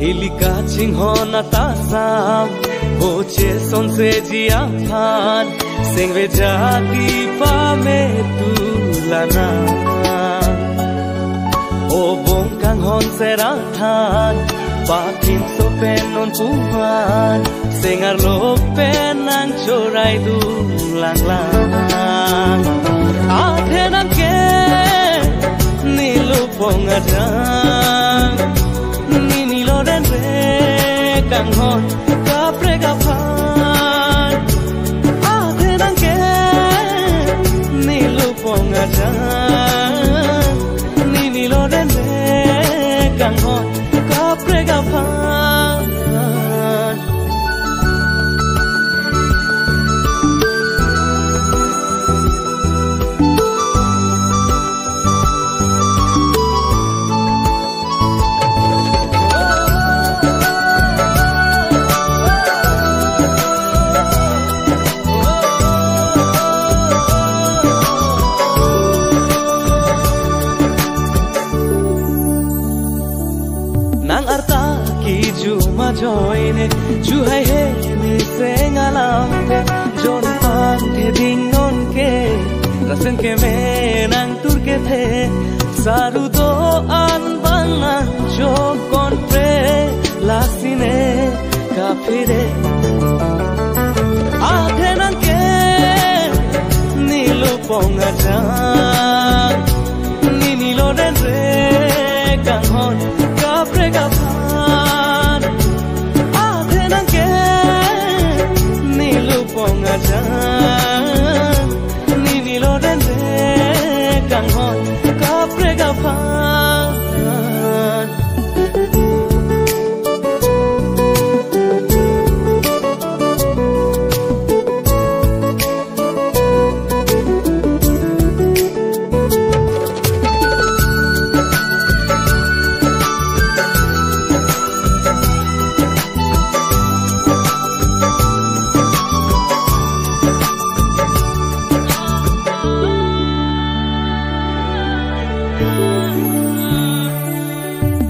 Ilika cinghona tasam Boche sonse jiapan Sing vejati pame tulana Obong kang hon seratan Pakin sopenon puan Sengar lopen nang corai dulang lang Athenan ke nilupong adang Loren re kang hon kapre kapan ade nang ke nilupong aja ni loren re kang hon kapre kapan Nang arta ki juma joine juhai he ni sengalam te jon pang te dingon ke rasen ke me nang tur ke the saru do an bangan jo kon pre lasine kafire aathe nang ke nilu ponga ja ni nilo den re kang hon kapre kapan ade nang ke nilupong aja ni nilo den re kang hon kapre kapan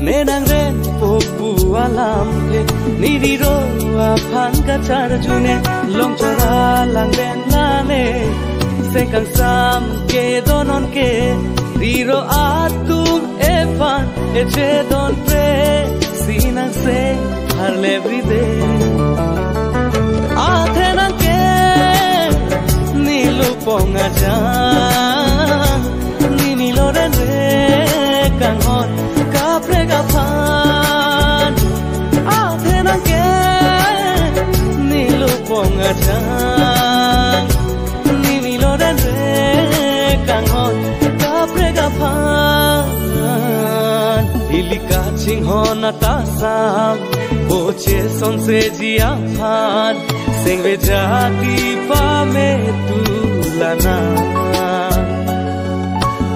Nenang ren popu alam pe nidiro apang kacar june long chora lang ben lane sekang sam ke donon ke riro atum evan eche don pre sinang se harle everyday athenan ke nilupong aja ni loren re kang hon kapre kapan ade nang ke nilupong adang ni loren re kang hon kapre kapan ilika cinghon atasam boche sonse jiapan sing vejati pame tulana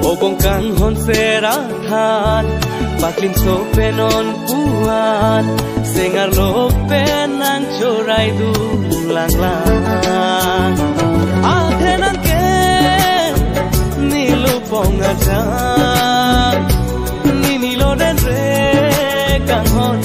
Obong kang hon seratan Paklin sopenon puan Sengar lopen nang corai dulang lang Ade nang ke nilupong aja ni nilo den re kang hon